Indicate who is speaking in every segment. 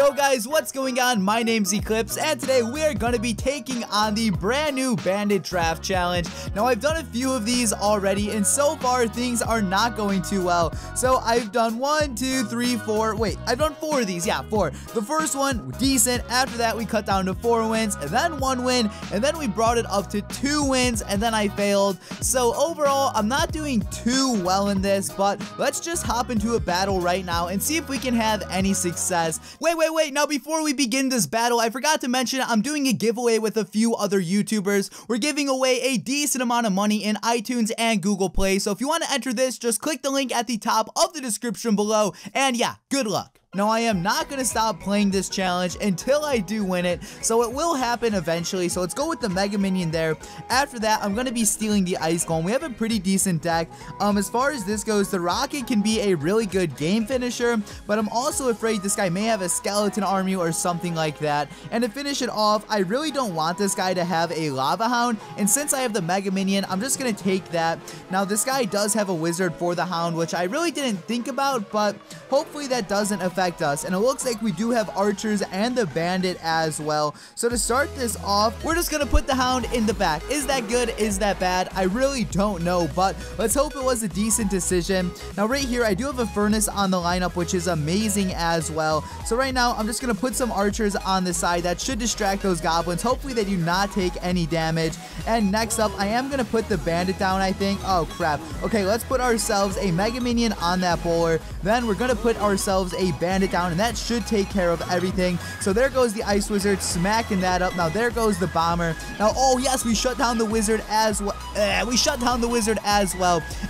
Speaker 1: Yo guys, what's going on? My name's Eclipse, and today we are going to be taking on the brand new Bandit Draft Challenge. Now, I've done a few of these already, and so far things are not going too well. So I've done 1, 2, 3, 4. Wait, I've done 4 of these. Yeah, 4. The first one, decent. After that, we cut down to 4 wins, and then 1 win, and then we brought it up to 2 wins, and then I failed. So overall, I'm not doing too well in this, but let's just hop into a battle right now and see if we can have any success. Wait, now before we begin this battle, I forgot to mention I'm doing a giveaway with a few other YouTubers. We're giving away a decent amount of money in iTunes and Google Play, so if you want to enter this, just click the link at the top of the description below, and yeah, good luck. Now, I am not going to stop playing this challenge until I do win it, so it will happen eventually. So let's go with the Mega Minion there. After that, I'm going to be stealing the Ice Golem. We have a pretty decent deck. As far as this goes, the Rocket can be a really good game finisher, but I'm also afraid this guy may have a Skeleton Army or something like that. And to finish it off, I really don't want this guy to have a Lava Hound, and since I have the Mega Minion, I'm just going to take that. Now, this guy does have a Wizard for the Hound, which I really didn't think about, but hopefully that doesn't affect us. And it looks like we do have archers and the bandit as well. So to start this off, we're just gonna put the hound in the back. Is that good? Is that bad? I really don't know, but let's hope it was a decent decision. Now right here, I do have a furnace on the lineup, which is amazing as well. So right now, I'm just gonna put some archers on the side that should distract those goblins. Hopefully they do not take any damage. And next up, I am gonna put the bandit down, I think. Oh crap. Okay, let's put ourselves a Mega Minion on that bowler. Then we're gonna put ourselves a bandit down, and that should take care of everything. So there goes the Ice Wizard, smacking that up. Now there goes the Bomber. Now, oh yes, we shut down the Wizard as well.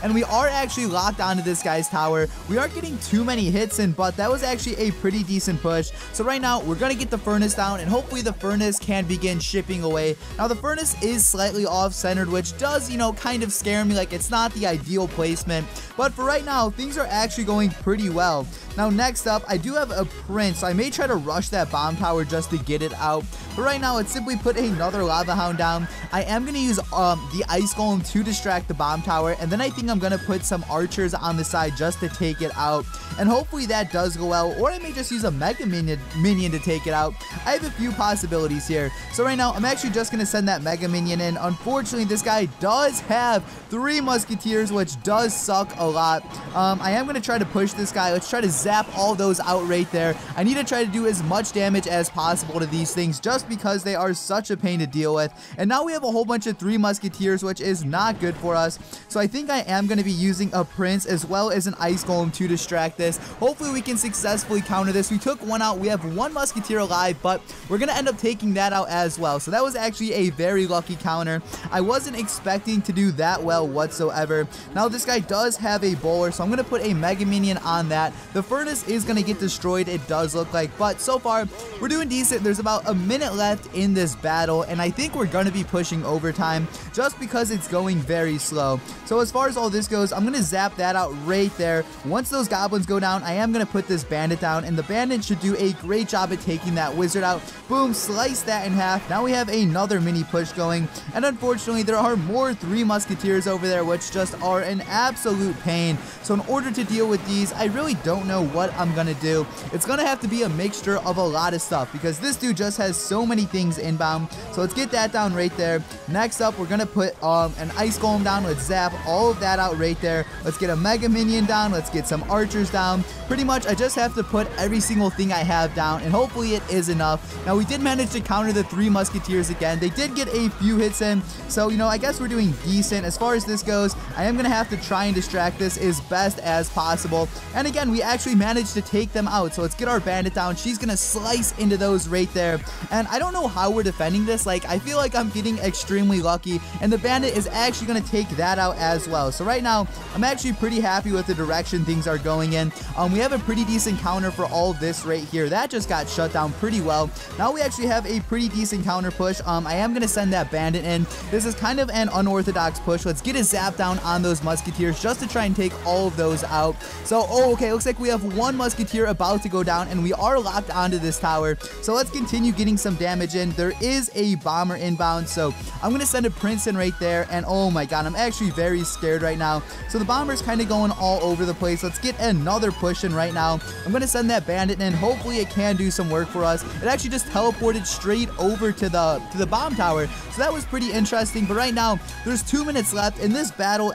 Speaker 1: And we are actually locked onto this guy's tower. We aren't getting too many hits in, but that was actually a pretty decent push. So right now, we're gonna get the Furnace down, and hopefully the Furnace can begin shipping away. Now the Furnace is slightly off-centered, which does, you know, kind of scare me. Like, it's not the ideal placement, but for right now, things are actually going pretty well. Now next up, I do have a Prince, so I may try to rush that bomb tower just to get it out. But right now, let's simply put another Lava Hound down. I am going to use the Ice Golem to distract the bomb tower, and then I think I'm going to put some archers on the side just to take it out. And hopefully that does go well, or I may just use a Mega Minion to take it out. I have a few possibilities here. So right now, I'm actually just going to send that Mega Minion in. Unfortunately, this guy does have 3 Musketeers, which does suck a lot. I am going to try to push this guy. Let's try to zap all those out right there. I need to try to do as much damage as possible to these things just because they are such a pain to deal with. And now we have a whole bunch of 3 Musketeers, which is not good for us. So I think I am going to be using a Prince as well as an Ice Golem to distract this. Hopefully we can successfully counter this. We took 1 out. We have 1 Musketeer alive, but we're going to end up taking that out as well. So that was actually a very lucky counter. I wasn't expecting to do that well whatsoever. Now this guy does have a bowler, so I'm going to put a Mega Minion on that. The Furnace is going to get destroyed, it does look like, but so far we're doing decent. There's about a minute left in this battle, and I think we're going to be pushing overtime just because it's going very slow. So as far as all this goes, I'm going to zap that out right there. Once those goblins go down, I am going to put this bandit down, and the bandit should do a great job at taking that wizard out. Boom, slice that in half. Now we have another mini push going, and unfortunately there are more 3 Musketeers over there, which just are an absolute pain. So in order to deal with these, I really don't know what I'm gonna do. It's gonna have to be a mixture of a lot of stuff because this dude just has so many things inbound. So let's get that down right there. Next up, we're gonna put an Ice Golem down. Let's zap all of that out right there. Let's get a Mega Minion down. Let's get some archers down. Pretty much, I just have to put every single thing I have down, and hopefully it is enough. Now, we did manage to counter the 3 Musketeers again. They did get a few hits in, so, you know, I guess we're doing decent. As far as this goes, I am gonna have to try and distract this as best as possible. And again, we actually managed to take them out. So let's get our bandit down. She's gonna slice into those right there. And I don't know how we're defending this. Like, I feel like I'm getting extremely lucky, and the bandit is actually gonna take that out as well. So right now, I'm actually pretty happy with the direction things are going in. We have a pretty decent counter for all of this right here. That just got shut down pretty well. Now we actually have a pretty decent counter push. I am gonna send that bandit in. This is kind of an unorthodox push. Let's get a zap down on those Musketeers just to try and take all of those out. So, oh, okay, looks like we have 1 Musketeer about to go down, and we are locked onto this tower. So let's continue getting some damage in. There is a bomber inbound, so So I'm going to send a Prince in right there, and oh my god, I'm actually very scared right now. So the Bomber's kind of going all over the place. Let's get another push in right now. I'm going to send that Bandit in. Hopefully it can do some work for us. It actually just teleported straight over to the bomb tower. So that was pretty interesting. But right now, there's 2 minutes left in this battle.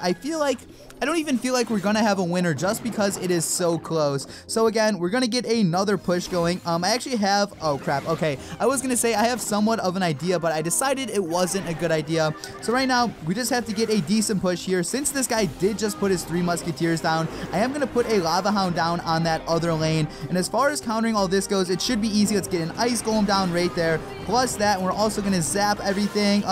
Speaker 1: I don't even feel like we're gonna have a winner just because it is so close. So again, we're gonna get another push going. I actually have, oh crap, okay. I was gonna say I have somewhat of an idea, but I decided it wasn't a good idea. So right now, we just have to get a decent push here. Since this guy did just put his 3 Musketeers down, I am gonna put a Lava Hound down on that other lane. And as far as countering all this goes, it should be easy. Let's get an Ice Golem down right there. Plus that, we're also gonna zap everything.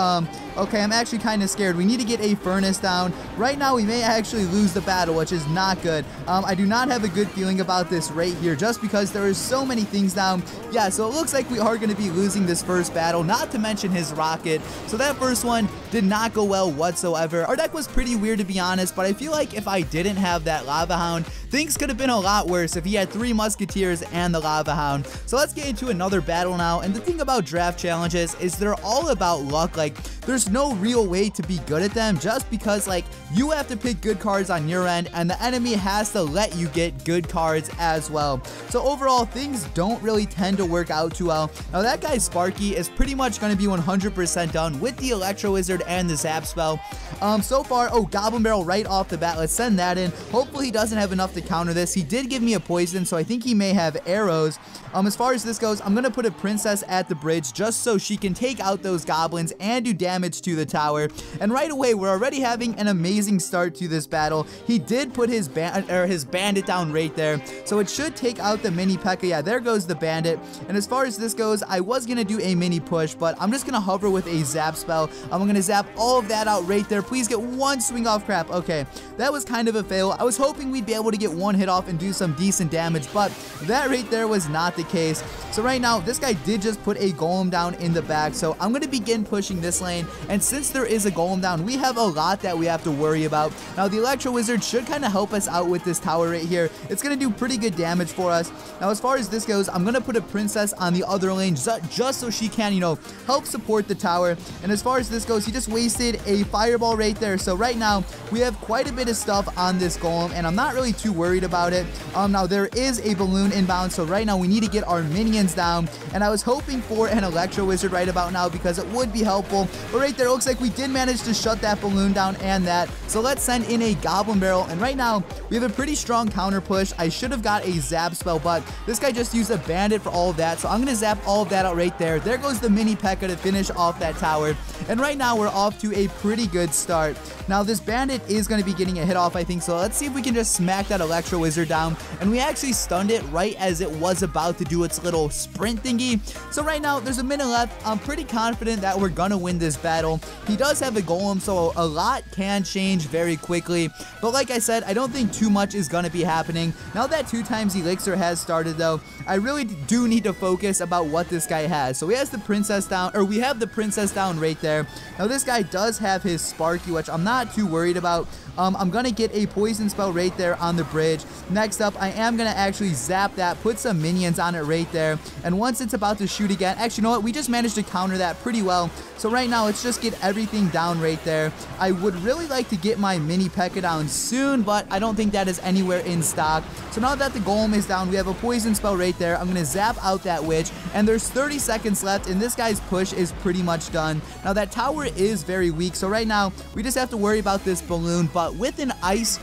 Speaker 1: Okay, I'm actually kind of scared. We need to get a Furnace down. Right now, we may actually lose the battle, which is not good. I do not have a good feeling about this right here, just because there is so many things down. Yeah, so it looks like we are going to be losing this first battle, not to mention his rocket. So that first one did not go well whatsoever. Our deck was pretty weird, to be honest, but I feel like if I didn't have that Lava Hound, things could have been a lot worse if he had 3 Musketeers and the Lava Hound. So let's get into another battle now. And the thing about draft challenges is they're all about luck. Like, there's no real way to be good at them, just because like you have to pick good cards on your end and the enemy has to let you get good cards as well. So overall, things don't really tend to work out too well. Now that guy Sparky is pretty much going to be 100% done with the Electro Wizard and the Zap spell. So far, oh, Goblin Barrel right off the bat. Let's send that in. Hopefully he doesn't have enough to counter this. He did give me a poison, so I think he may have arrows. As far as this goes, I'm going to put a Princess at the bridge just so she can take out those goblins and do damage to the tower. And right away, we're already having an amazing start to this battle. He did put his bandit down right there, so it should take out the mini P.E.K.K.A. Yeah, there goes the bandit. And as far as this goes, I was going to do a mini push, but I'm just going to hover with a zap spell. I'm going to zap all of that out right there. Please get one swing off. Crap. Okay, that was kind of a fail. I was hoping we'd be able to get one hit off and do some decent damage, but that right there was not the case. So right now, this guy did just put a golem down in the back, so I'm going to begin pushing this lane. And since there is a golem down, we have a lot that we have to worry about. Now, the Electro Wizard should kind of help us out with this tower right here. It's going to do pretty good damage for us. Now, as far as this goes, I'm going to put a Princess on the other lane just so she can, you know, help support the tower. And as far as this goes, he just wasted a Fireball right there. So right now, we have quite a bit of stuff on this golem, and I'm not really too worried about it. Now, there is a balloon inbound, so right now we need to get our minions down. And I was hoping for an Electro Wizard right about now because it would be helpful. But right there, it looks like we did manage to shut that balloon down and that. So let's send in a Goblin Barrel. And right now, we have a pretty strong counter push. I should have got a zap spell, but this guy just used a bandit for all of that. So I'm going to zap all of that out right there. There goes the mini P.E.K.K.A. to finish off that tower. And right now, we're off to a pretty good start. Now, this bandit is going to be getting a hit off, I think. So let's see if we can just smack that Electro Wizard down. And we actually stunned it right as it was about to do its little sprint thingy. So right now, there's a minute left. I'm pretty confident that we're going to win this battle. He does have a golem, so a lot can change very quickly. But like I said, I don't think too much is going to be happening. Now that 2x Elixir has started, though, I really do need to focus about what this guy has. So he has the Princess down, or we have the Princess down right there. Now this guy does have his Sparky, which I'm not too worried about. I'm going to get a poison spell right there on the bridge. Next up, I am going to actually zap that, put some minions on it right there. And once it's about to shoot again, actually, you know what? We just managed to counter that pretty well. So right now, let's just get everything down right there. I would really like to get my mini P.E.K.K.A. down soon, but I don't think that is anywhere in stock. So now that the golem is down, we have a poison spell right there. I'm going to zap out that witch, and there's 30 seconds left, and this guy's push is pretty much done. Now that tower is very weak, so right now, we just have to worry about this balloon, but with an ice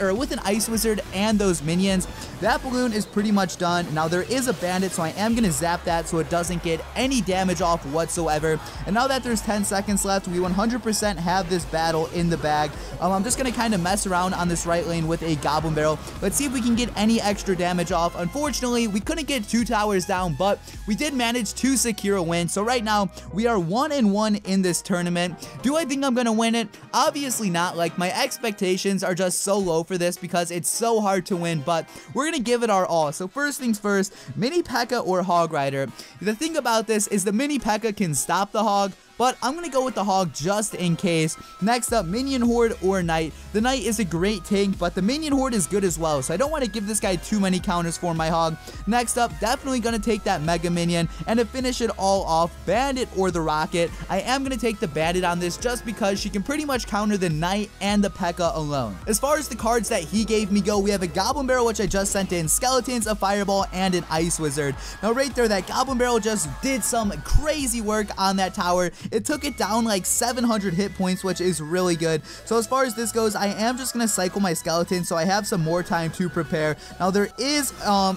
Speaker 1: wizard and those minions, that balloon is pretty much done. Now there is a bandit, so I am going to zap that so it doesn't get any damage off whatsoever. And now that there's 10 seconds left, we 100% have this battle in the bag. I'm just going to kind of mess around on this right lane with a Goblin Barrel. Let's see if we can get any extra damage off. Unfortunately, we couldn't get 2 towers down, but we did manage to secure a win. So right now, we are 1-1 in this tournament. Do I think I'm going to win it? Obviously not. Like, my expectations are just so low for this because it's so hard to win, but we're going to give it our all. So first things first, mini P.E.K.K.A. or Hog Rider. The thing about this is the mini P.E.K.K.A. can stop the Hog, but I'm going to go with the hog just in case. Next up, minion horde or knight. The knight is a great tank, but the minion horde is good as well, so I don't want to give this guy too many counters for my hog. Next up, definitely going to take that mega minion, and to finish it all off, bandit or the rocket. I am going to take the bandit on this just because she can pretty much counter the knight and the P.E.K.K.A. alone. As far as the cards that he gave me go, we have a goblin barrel, which I just sent in, skeletons, a fireball, and an ice wizard. Now right there, that goblin barrel just did some crazy work on that tower. It took it down like 700 hit points, which is really good. So as far as this goes, I am just going to cycle my skeleton so I have some more time to prepare. Now there is a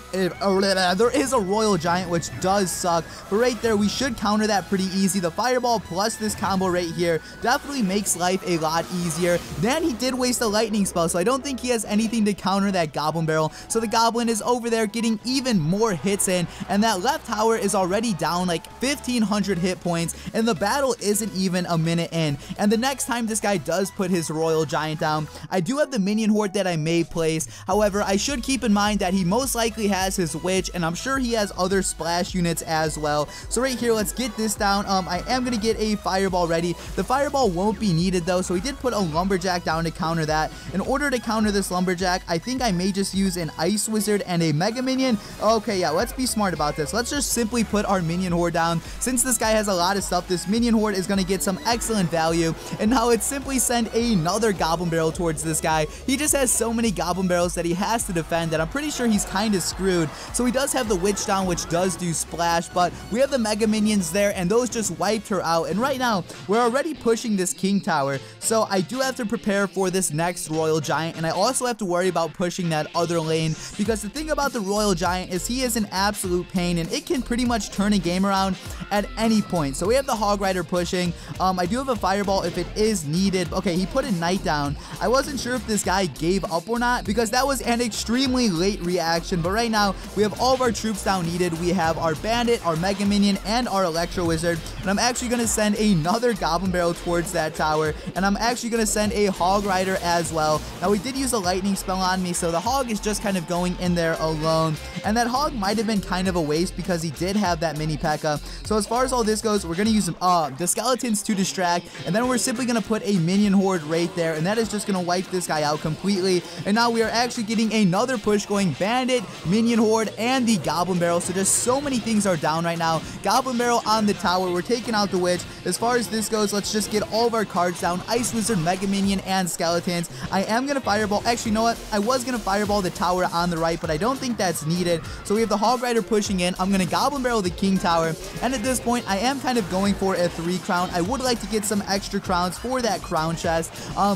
Speaker 1: royal giant, which does suck, but right there we should counter that pretty easy. The fireball plus this combo right here definitely makes life a lot easier. Then he did waste a lightning spell, so I don't think he has anything to counter that goblin barrel. So the goblin is over there getting even more hits in, and that left tower is already down like 1500 hit points, and the battle isn't even a minute in. And the next time this guy does put his royal giant down, I do have the minion horde that I may place. However, I should keep in mind that he most likely has his witch, and I'm sure he has other splash units as well. So right here, let's get this down. I am going to get a fireball ready. The fireball won't be needed though, so he did put a lumberjack down to counter that. In order to counter this lumberjack, I think I may just use an ice wizard and a mega minion. Okay, yeah, let's be smart about this. Let's just simply put our minion horde down. Since this guy has a lot of stuff, this minion horde is going to get some excellent value. And now let's simply send another goblin barrel towards this guy. He just has so many goblin barrels that he has to defend that I'm pretty sure he's kind of screwed. So he does have the witch down, which does do splash, but we have the mega minions there, and those just wiped her out. And right now, we're already pushing this king tower, so I do have to prepare for this next royal giant, and I also have to worry about pushing that other lane, because the thing about the royal giant is he is an absolute pain, and it can pretty much turn a game around at any point. So we have the hog rider pushing. I do have a fireball if it is needed. Okay, he put a knight down. I wasn't sure if this guy gave up or not, because that was an extremely late reaction, but right now we have all of our troops down needed. We have our bandit, our mega minion, and our electro wizard, and I'm actually going to send another goblin barrel towards that tower, and I'm actually going to send a hog rider as well. Now we did use a lightning spell on me, so the hog is just kind of going in there alone, and that hog might have been kind of a waste because he did have that mini P.E.K.K.A. So as far as all this goes, we're going to use the skeletons to distract, and then we're simply going to put a minion horde right there, and that is just going to wipe this guy out completely. And now we are actually getting another push going, bandit, minion horde, and the goblin barrel. So just so many things are down right now. Goblin barrel on the tower, we're taking out the witch. As far as this goes, let's just get all of our cards down, ice wizard, mega minion, and skeletons. I am going to fireball, actually, you know what, I was going to fireball the tower on the right, but I don't think that's needed. So we have the hog rider pushing in. I'm going to goblin barrel the king tower, and at this point I am kind of going for a 3 crown. I would like to get some extra crowns for that crown chest.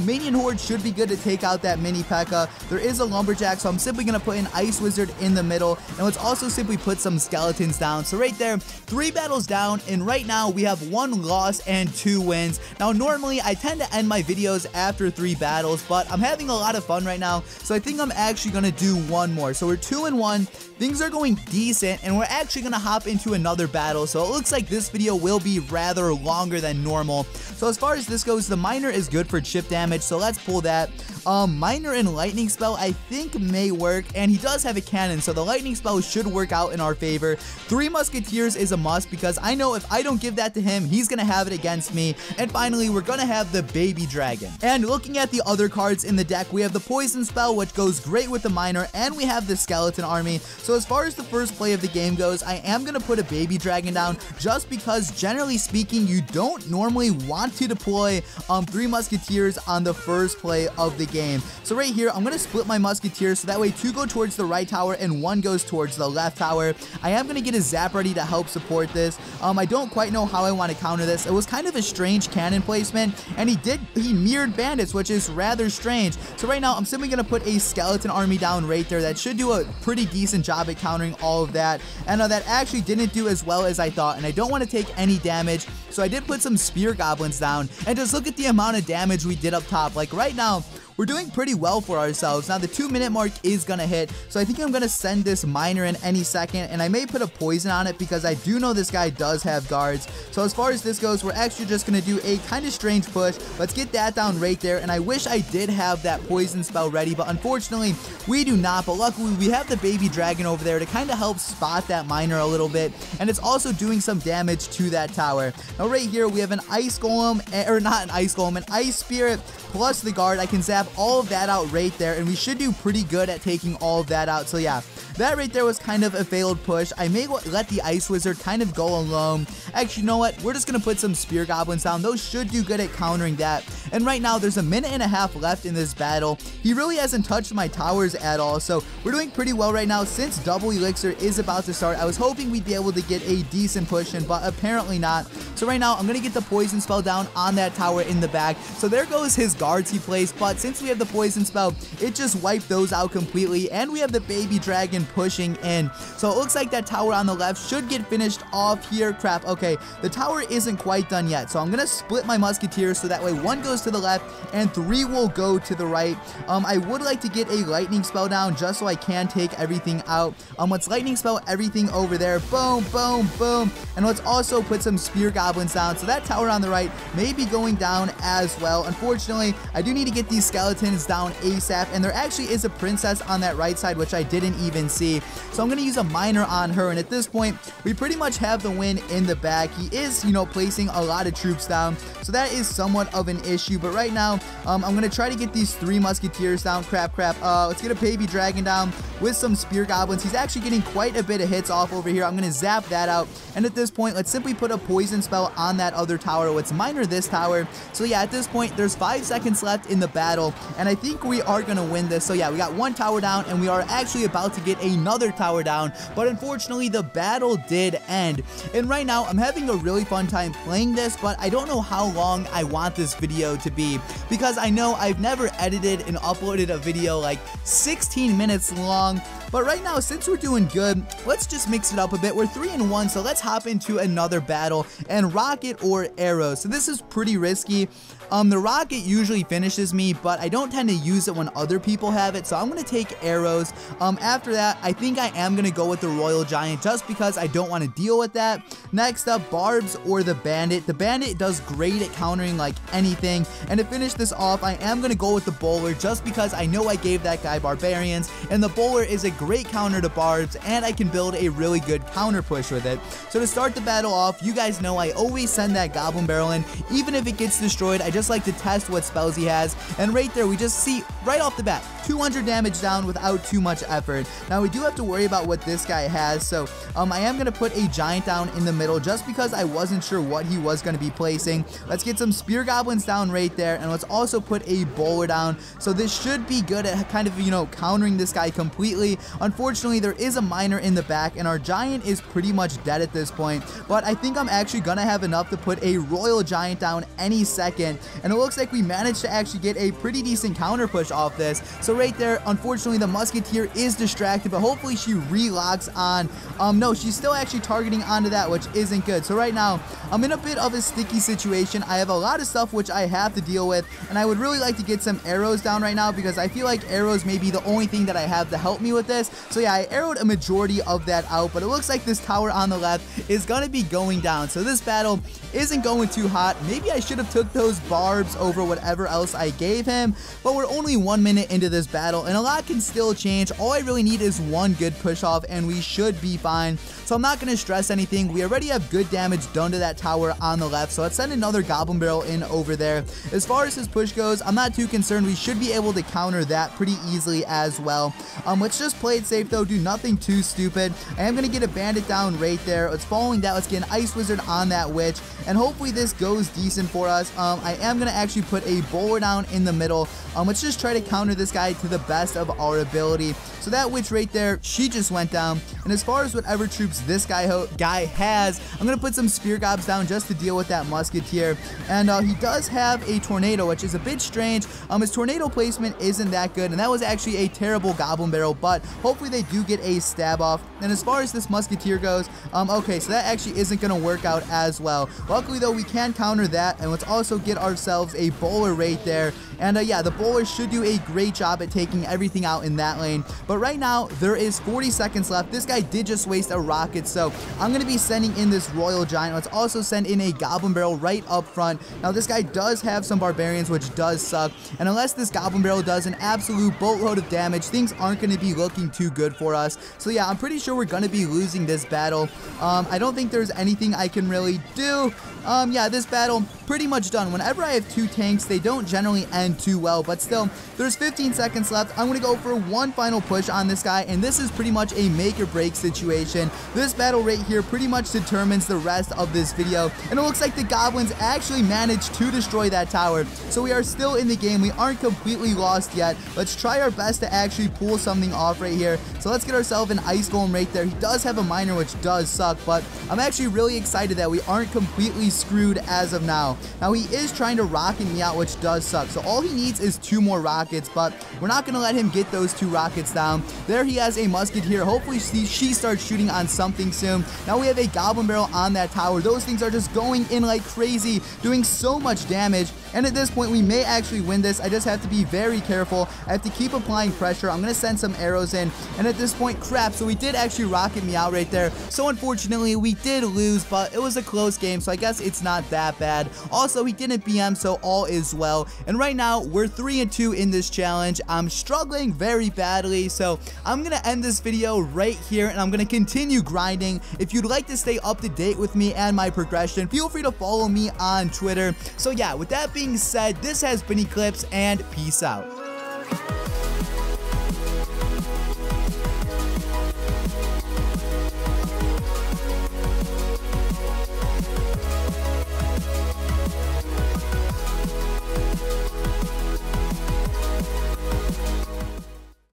Speaker 1: Minion horde should be good to take out that mini P.E.K.K.A. There is a lumberjack, so I'm simply going to put an ice wizard in the middle, and let's also simply put some skeletons down. So right there, 3 battles down, and right now we have 1 loss and 2 wins. Now normally I tend to end my videos after 3 battles, but I'm having a lot of fun right now, so I think I'm actually going to do 1 more. So we're 2-1, things are going decent, and we're actually going to hop into another battle. So it looks like this video will be rather longer than normal. So as far as this goes, the miner is good for chip damage, so let's pull that. Miner and lightning spell I think may work, and he does have a cannon, so the lightning spell should work out in our favor. 3 musketeers is a must, because I know if I don't give that to him, he's gonna have it against me. And finally, we're gonna have the baby dragon. And looking at the other cards in the deck, we have the poison spell, which goes great with the miner, and we have the skeleton army. So as far as the first play of the game goes, I am gonna put a baby dragon down, just because generally speaking, you don't normally want to deploy 3 musketeers on the first play of the game. So right here, I'm going to split my musketeers, so that way 2 go towards the right tower and 1 goes towards the left tower. I am going to get a zap ready to help support this. I don't quite know how I want to counter this. It was kind of a strange cannon placement, and he mirrored bandits, which is rather strange. So right now, I'm simply going to put a skeleton army down right there. That should do a pretty decent job at countering all of that. And that actually didn't do as well as I thought, and I don't want to take any damage, so I did put some spear goblins down, and just look at the amount of damage we did up top. Like right now, we're doing pretty well for ourselves. Now the 2-minute mark is gonna hit, so I think I'm gonna send this miner in any second, and I may put a poison on it because I do know this guy does have guards. So as far as this goes, we're actually just gonna do a kind of strange push. Let's get that down right there, and I wish I did have that poison spell ready, but unfortunately we do not. But luckily we have the baby dragon over there to kind of help spot that miner a little bit, and it's also doing some damage to that tower. Now right here we have an ice golem, or not an ice golem, an ice spirit plus the guard. I can zap all of that out right there, and we should do pretty good at taking all of that out. So yeah, that right there was kind of a failed push. I may let the ice wizard kind of go alone. Actually, you know what? We're just going to put some spear goblins down. Those should do good at countering that. And right now, there's a minute and a half left in this battle. He really hasn't touched my towers at all. So we're doing pretty well right now. Since double elixir is about to start, I was hoping we'd be able to get a decent push in, but apparently not. So right now, I'm going to get the poison spell down on that tower in the back. So there goes his guards he placed. But since we have the poison spell, it just wiped those out completely. And we have the baby dragon pushing in. So it looks like that tower on the left should get finished off here. Crap. Okay, the tower isn't quite done yet. So I'm going to split my musketeers so that way 1 goes to the left and 3 will go to the right. I would like to get a lightning spell down just so I can take everything out. Let's lightning spell everything over there. Boom, boom, boom. And let's also put some spear goblins down. So that tower on the right may be going down as well. Unfortunately, I do need to get these skeletons down ASAP. And there actually is a princess on that right side, which I didn't even see. So I'm going to use a miner on her. And at this point, we pretty much have the win in the bag. He is, placing a lot of troops down. So that is somewhat of an issue. But right now, I'm going to try to get these 3 musketeers down. Crap. Let's get a baby dragon down with some spear goblins. He's actually getting quite a bit of hits off over here. I'm going to zap that out. And at this point, let's simply put a poison spell on that other tower. Let's miner this tower. So yeah, at this point, there's 5 seconds left in the battle. And I think we are going to win this. So yeah, we got 1 tower down and we are actually about to get another tower down. But unfortunately, the battle did end. And right now, I'm having a really fun time playing this, but I don't know how long I want this video to be because I know I've never edited and uploaded a video like 16 minutes long. But right now, since we're doing good, let's just mix it up a bit. We're 3-1, so let's hop into another battle and rocket or arrow. So this is pretty risky. The rocket usually finishes me, but I don't tend to use it when other people have it, so I'm going to take arrows. After that, I think I am going to go with the royal giant just because I don't want to deal with that. Next up, barbs or the bandit. The bandit does great at countering like anything, and to finish this off, I am going to go with the bowler just because I know I gave that guy barbarians, and the bowler is a great counter to barbs, and I can build a really good counter push with it. So to start the battle off, you guys know I always send that goblin barrel in, even if it gets destroyed. I just like to test what spells he has, and right there we just see right off the bat 200 damage down without too much effort. Now we do have to worry about what this guy has, so I am going to put a giant down in the middle just because I wasn't sure what he was going to be placing. Let's get some spear goblins down right there, and let's also put a bowler down. So this should be good at kind of countering this guy completely. Unfortunately, there is a miner in the back, and our giant is pretty much dead at this point, but I think I'm actually gonna have enough to put a royal giant down any second, and it looks like we managed to actually get a pretty decent counter push off this. So right there, unfortunately, the musketeer is distracted, but hopefully she relocks on. No, she's still actually targeting onto that, which isn't good. So right now, I'm in a bit of a sticky situation. I have a lot of stuff which I have to deal with, and I would really like to get some arrows down right now because I feel like arrows may be the only thing that I have to help me with this. So yeah, I arrowed a majority of that out, but it looks like this tower on the left is gonna be going down. So this battle isn't going too hot. Maybe I should have took those barbs over whatever else I gave him, but we're only 1 minute into this battle, and a lot can still change. All I really need is 1 good push off, and we should be fine. So I'm not gonna stress anything. We already have good damage done to that tower on the left, so let's send another goblin barrel in over there. As far as his push goes, I'm not too concerned. We should be able to counter that pretty easily as well. Let's just play it safe though, do nothing too stupid. I am gonna get a bandit down right there. Let's following that, let's get an ice wizard on that witch, and hopefully this goes decent for us. I am gonna actually put a bowler down in the middle. Let's just try to counter this guy to the best of our ability. So that witch right there, she just went down. And as far as whatever troops this guy has, I'm gonna put some spear gobs down just to deal with that musketeer. And he does have a tornado, which is a bit strange. His tornado placement isn't that good, and that was actually a terrible goblin barrel, but hopefully they do get a stab off. And as far as this musketeer goes, okay, so that actually isn't gonna work out as well. Luckily though, we can counter that, and let's also get our ourselves a bowler right there. And yeah, the bowler should do a great job at taking everything out in that lane. But right now, there is 40 seconds left. This guy did just waste a rocket, so I'm going to be sending in this Royal Giant. Let's also send in a Goblin Barrel right up front. Now, this guy does have some Barbarians, which does suck. And unless this Goblin Barrel does an absolute boatload of damage, things aren't going to be looking too good for us. So yeah, I'm pretty sure we're going to be losing this battle. I don't think there's anything I can really do. Yeah, this battle pretty much done. Whenever I have two tanks, they don't generally end too well, but still, there's 15 seconds left. I'm going to go for one final push on this guy, and this is pretty much a make or break situation. This battle right here pretty much determines the rest of this video, and it looks like the goblins actually managed to destroy that tower. So we are still in the game. We aren't completely lost yet. Let's try our best to actually pull something off right here. So let's get ourselves an ice golem right there. He does have a miner, which does suck, but I'm actually really excited that we aren't completely screwed as of now. Now, he is trying to rocket me out, which does suck. So all he needs is 2 more rockets, but we're not going to let him get those 2 rockets down. There he has a musketeer. Hopefully she starts shooting on something soon. Now we have a goblin barrel on that tower. Those things are just going in like crazy, doing so much damage. And at this point, we may actually win this. I just have to be very careful. I have to keep applying pressure. I'm going to send some arrows in. And at this point, crap. So we did actually rocket me out right there. So unfortunately, we did lose, but it was a close game. So I guess it's not that bad. Also, he didn't BM, so all is well. And right now, we're 3-2 in this challenge. I'm struggling very badly. So I'm going to end this video right here, and I'm going to continue grinding. If you'd like to stay up to date with me and my progression, feel free to follow me on Twitter. So yeah, with that being said, this has been Eclipse, and peace out.